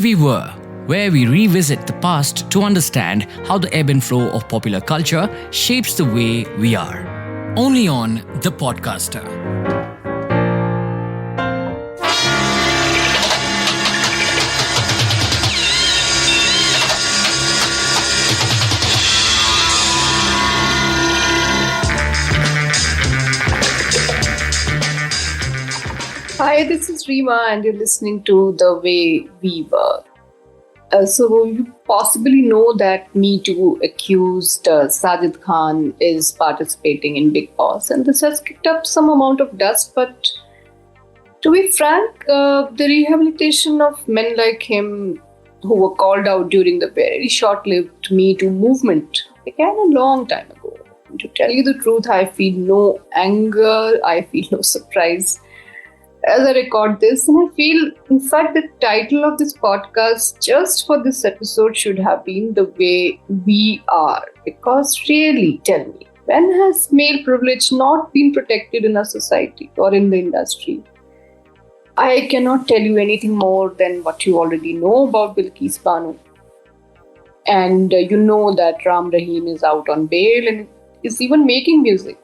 way we were, where we revisit the past to understand how the ebb and flow of popular culture shapes the way we are. Only on The Podcaster. Hi, this is Rima, and you're listening to The Way We Were. So you possibly know that Me Too accused Sajid Khan is participating in Bigg Boss, and this has kicked up some amount of dust. But to be frank, the rehabilitation of men like him who were called out during the very short-lived Me Too movement began a long time ago. And to tell you the truth, I feel no anger, I feel no surprise as I record this, and I feel, in fact, the title of this podcast just for this episode should have been The Way We Are. Because really, tell me, when has male privilege not been protected in our society or in the industry? I cannot tell you anything more than what you already know about Bilkis Banu. And you know that Ram Rahim is out on bail and is even making music.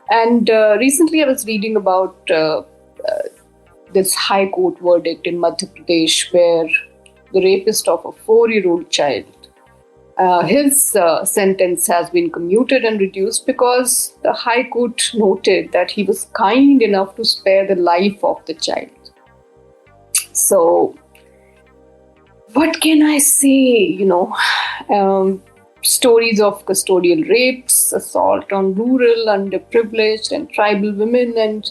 And recently I was reading about this High Court verdict in Madhya Pradesh where the rapist of a 4-year-old child, his sentence has been commuted and reduced because the High Court noted that he was kind enough to spare the life of the child. So, what can I say? Stories of custodial rapes, assault on rural, underprivileged and tribal women, and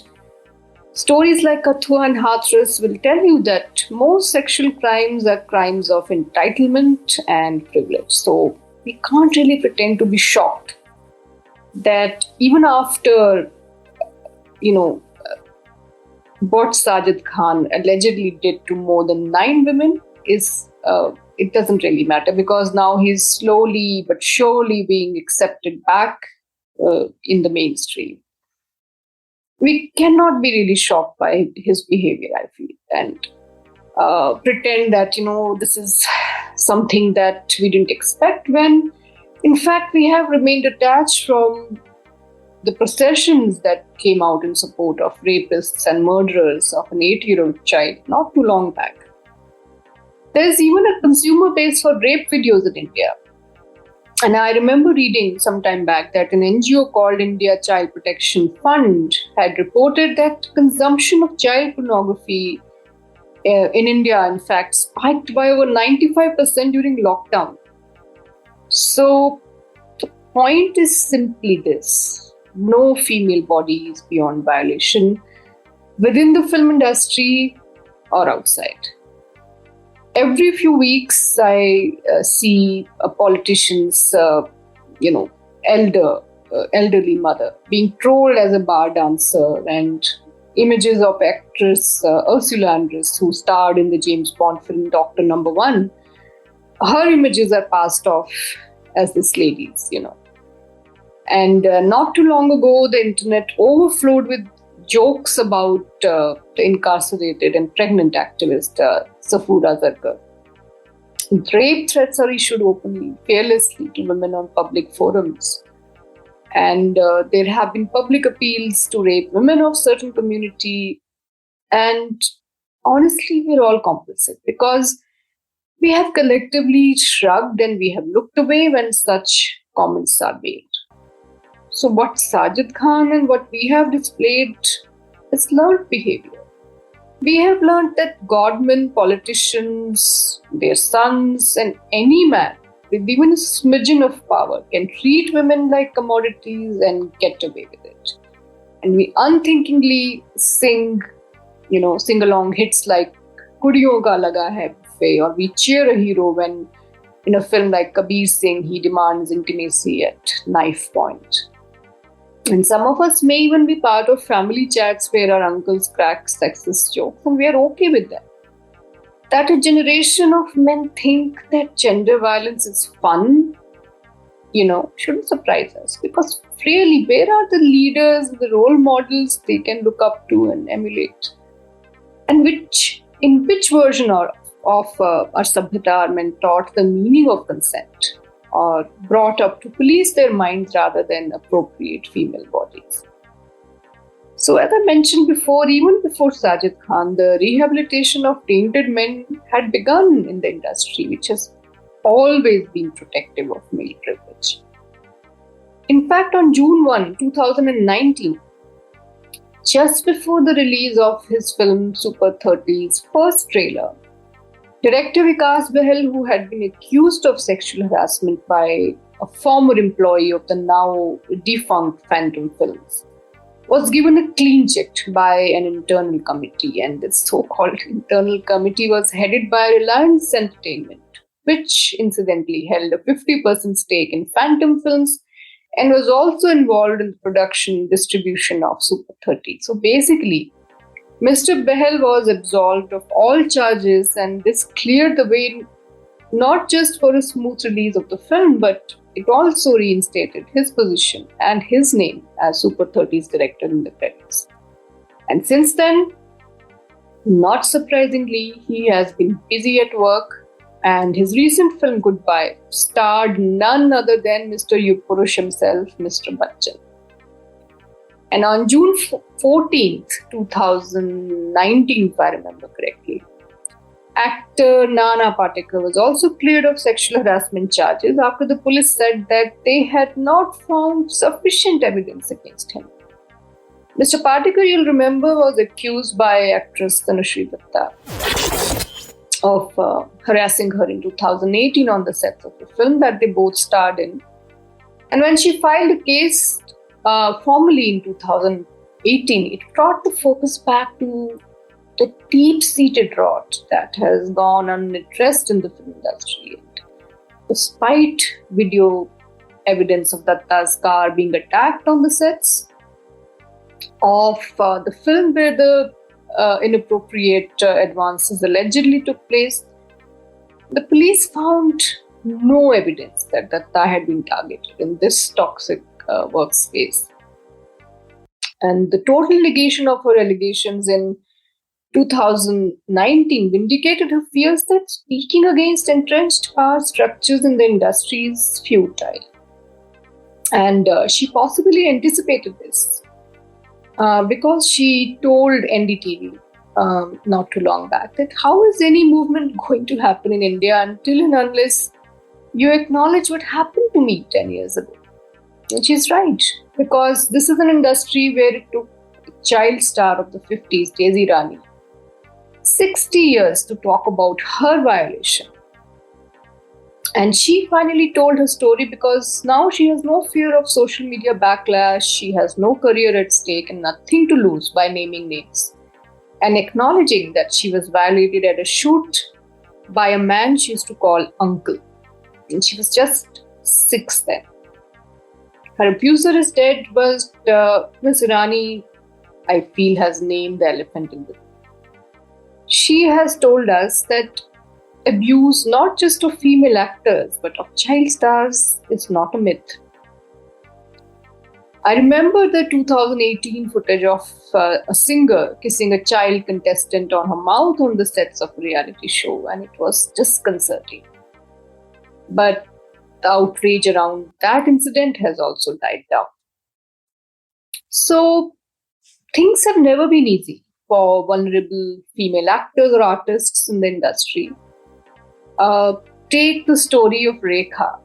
stories like Kathua and Hathras will tell you that most sexual crimes are crimes of entitlement and privilege. So we can't really pretend to be shocked that even after, what Sajid Khan allegedly did to more than 9 women it doesn't really matter, because now he's slowly but surely being accepted back in the mainstream. We cannot be really shocked by his behavior, I feel, and pretend that, this is something that we didn't expect, when, in fact, we have remained detached from the processions that came out in support of rapists and murderers of an 8-year-old child not too long back. There's even a consumer base for rape videos in India. And I remember reading some time back that an NGO called India Child Protection Fund had reported that consumption of child pornography in India, in fact, spiked by over 95% during lockdown. So the point is simply this: no female body is beyond violation within the film industry or outside. Every few weeks, I see a politician's, elderly mother being trolled as a bar dancer, and images of actress Ursula Andress, who starred in the James Bond film Dr. Number One. Her images are passed off as this lady's, And not too long ago, the internet overflowed with jokes about the incarcerated and pregnant activist Safura Zargar. Rape threats are issued openly, fearlessly to women on public forums. And there have been public appeals to rape women of certain community. And honestly, we're all complicit because we have collectively shrugged and we have looked away when such comments are made. So what Sajid Khan and what we have displayed is learned behavior. We have learned that godmen, politicians, their sons, and any man with even a smidgen of power can treat women like commodities and get away with it. And we unthinkingly sing along hits like Kudiyon Ka Laga Hai Buffet, or we cheer a hero when in a film like Kabir Singh he demands intimacy at knife point. And some of us may even be part of family chats where our uncles crack sexist jokes, and we are okay with that. That a generation of men think that gender violence is fun, shouldn't surprise us. Because really, where are the leaders, the role models they can look up to and emulate? And in which version of our Sabhyata are men taught the meaning of consent or brought up to police their minds rather than appropriate female bodies. So, as I mentioned before, even before Sajid Khan, the rehabilitation of tainted men had begun in the industry, which has always been protective of male privilege. In fact, on June 1, 2019, just before the release of his film Super 30's first trailer, director Vikas Behel, who had been accused of sexual harassment by a former employee of the now defunct Phantom Films, was given a clean chit by an internal committee. And this so-called internal committee was headed by Reliance Entertainment, which incidentally held a 50% stake in Phantom Films and was also involved in the production and distribution of Super 30. So basically, Mr. Behel was absolved of all charges, and this cleared the way not just for a smooth release of the film, but it also reinstated his position and his name as Super 30's director in the credits. And since then, not surprisingly, he has been busy at work, and his recent film Goodbye starred none other than Mr. Yug Purush himself, Mr. Bachchan. And on June 14th, 2019, if I remember correctly, actor Nana Patekar was also cleared of sexual harassment charges after the police said that they had not found sufficient evidence against him. Mr. Patekar, you'll remember, was accused by actress Tanushree Datta of harassing her in 2018 on the sets of the film that they both starred in. And when she filed a case formally in 2018, it brought the focus back to the deep-seated rot that has gone unaddressed in the film industry. And despite video evidence of Datta's car being attacked on the sets of the film where the inappropriate advances allegedly took place, the police found no evidence that Datta had been targeted in this toxic workspace. And the total negation of her allegations in 2019 vindicated her fears that speaking against entrenched power structures in the industry is futile. And she possibly anticipated this because she told NDTV not too long back that how is any movement going to happen in India until and unless you acknowledge what happened to me 10 years ago. And she's right, because this is an industry where it took a child star of the 50s, Daisy Rani, 60 years to talk about her violation. And she finally told her story because now she has no fear of social media backlash, she has no career at stake and nothing to lose by naming names and acknowledging that she was violated at a shoot by a man she used to call uncle. And she was just 6 then. Her abuser is dead, but Ms. Irani, I feel, has named the elephant in the room. She has told us that abuse not just of female actors but of child stars is not a myth. I remember the 2018 footage of a singer kissing a child contestant on her mouth on the sets of a reality show, and it was disconcerting. But the outrage around that incident has also died down. So, things have never been easy for vulnerable female actors or artists in the industry. Take the story of Rekha,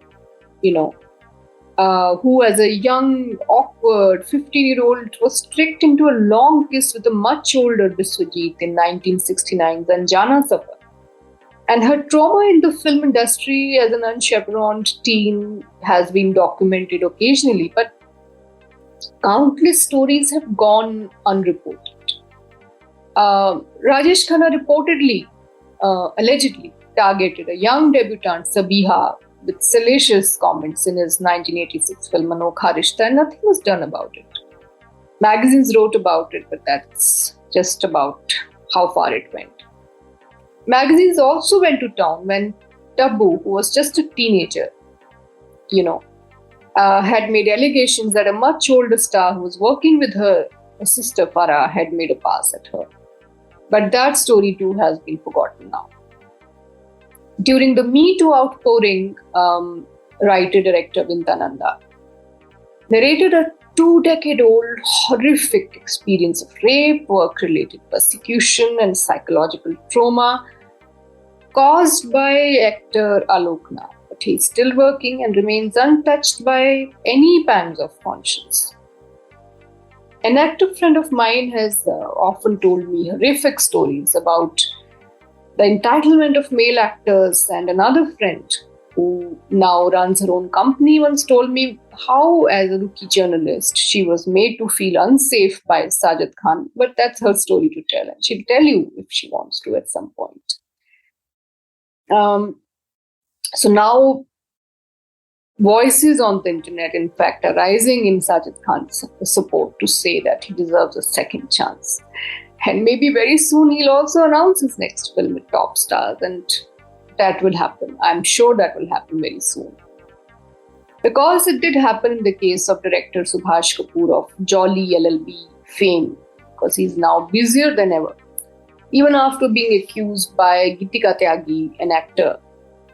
who as a young, awkward 15-year-old was tricked into a long kiss with a much older Biswajit in 1969's Anjana Safar. And her trauma in the film industry as an unchaperoned teen has been documented occasionally, but countless stories have gone unreported. Rajesh Khanna reportedly, allegedly, targeted a young debutante, Sabiha, with salacious comments in his 1986 film Anokha Rishta, and nothing was done about it. Magazines wrote about it, but that's just about how far it went. Magazines also went to town when Tabu, who was just a teenager, had made allegations that a much older star who was working with her sister Farah had made a pass at her. But that story too has been forgotten now. During the Me Too outpouring, writer-director Vinta Nanda narrated a 2-decade-old horrific experience of rape, work-related persecution, and psychological trauma caused by actor Alok Nath. But he's still working and remains untouched by any pangs of conscience. An active friend of mine has often told me horrific stories about the entitlement of male actors, and another friend who now runs her own company once told me how, as a rookie journalist, she was made to feel unsafe by Sajid Khan. But that's her story to tell, and she'll tell you if she wants to at some point. So now voices on the internet, in fact, are rising in Sajid Khan's support to say that he deserves a second chance. And maybe very soon he'll also announce his next film with top stars, and that will happen. I'm sure that will happen very soon. Because it did happen in the case of director Subhash Kapoor of Jolly LLB fame, because he's now busier than ever. Even after being accused by Gitika Tyagi, an actor,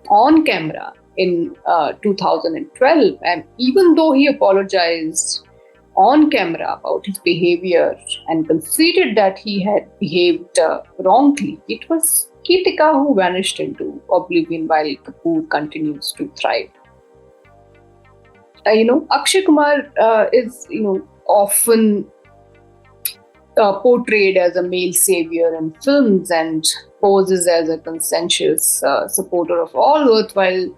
on camera in 2012, and even though he apologized on camera about his behavior and conceded that he had behaved wrongly, it was Gitika who vanished into oblivion while Kapoor continues to thrive. Akshay Kumar is often portrayed as a male savior in films and poses as a conscientious supporter of all worthwhile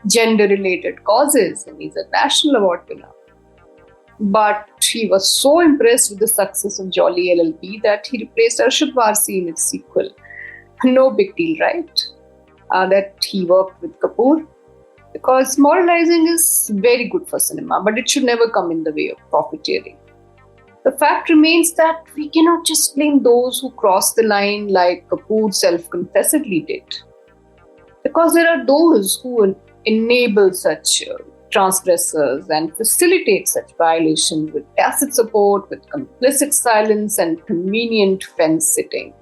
gender-related causes, and he's a national award winner. But he was so impressed with the success of Jolly LLB that he replaced Arshad Varsi in its sequel. No big deal, right? That he worked with Kapoor. Because moralizing is very good for cinema, but it should never come in the way of profiteering. The fact remains that we cannot just blame those who cross the line like Kapoor self-confessedly did. Because there are those who enable such transgressors and facilitate such violations with tacit support, with complicit silence and convenient fence-sitting.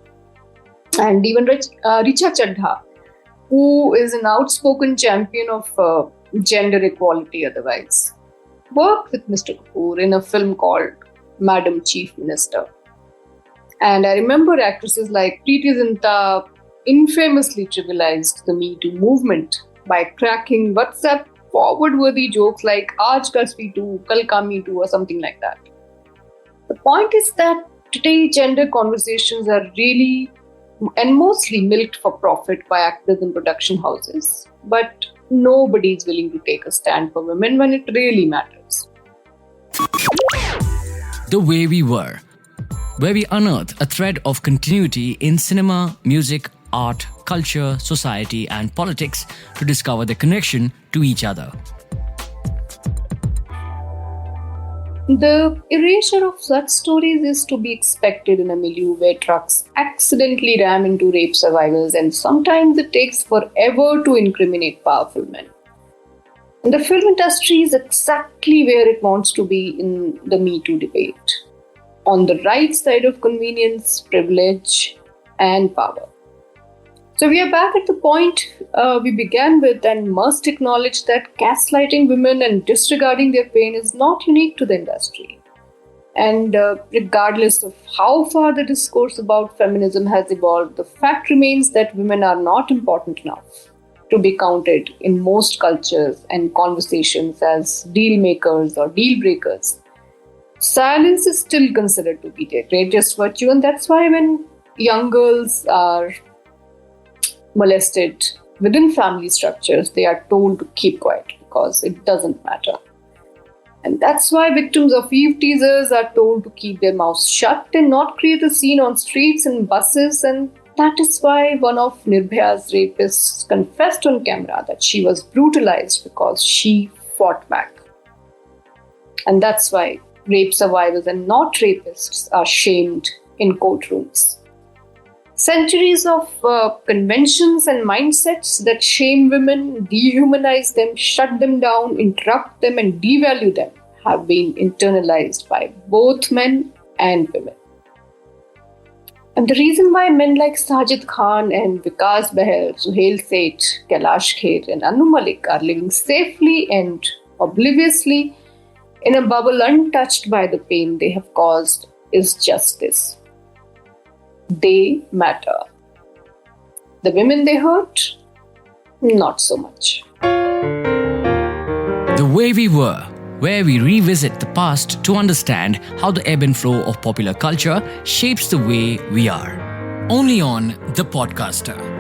And even Richa Chadha, who is an outspoken champion of gender equality otherwise, worked with Mr. Kapoor in a film called Madam Chief Minister. And I remember actresses like Preeti Zinta infamously trivialized the Me Too movement by cracking WhatsApp forward-worthy jokes like Aaj ka Me Too, Kal ka Me Too, or something like that. The point is that today gender conversations are really and mostly milked for profit by actors and production houses, but nobody is willing to take a stand for women when it really matters. The Way We Were, where we unearth a thread of continuity in cinema, music, art, culture, society, and politics to discover the connection to each other. The erasure of such stories is to be expected in a milieu where trucks accidentally ram into rape survivors, and sometimes it takes forever to incriminate powerful men. And the film industry is exactly where it wants to be in the Me Too debate, on the right side of convenience, privilege, and power. So we are back at the point we began with, and must acknowledge that gaslighting women and disregarding their pain is not unique to the industry. And regardless of how far the discourse about feminism has evolved, the fact remains that women are not important enough to be counted in most cultures and conversations as deal makers or deal breakers. Silence is still considered to be their greatest virtue, and that's why when young girls are molested within family structures, they are told to keep quiet because it doesn't matter. And that's why victims of eve teasers are told to keep their mouths shut and not create a scene on streets and buses. And that is why one of Nirbhaya's rapists confessed on camera that she was brutalized because she fought back. And that's why rape survivors and not rapists are shamed in courtrooms. Centuries of conventions and mindsets that shame women, dehumanize them, shut them down, interrupt them, and devalue them have been internalized by both men and women. And the reason why men like Sajid Khan and Vikas Bahel, Suhail Seth, Kailash Kher, and Anu Malik are living safely and obliviously in a bubble untouched by the pain they have caused is just this. They matter. The women they hurt, not so much. The Way We Were, where we revisit the past to understand how the ebb and flow of popular culture shapes the way we are. Only on The Podcaster.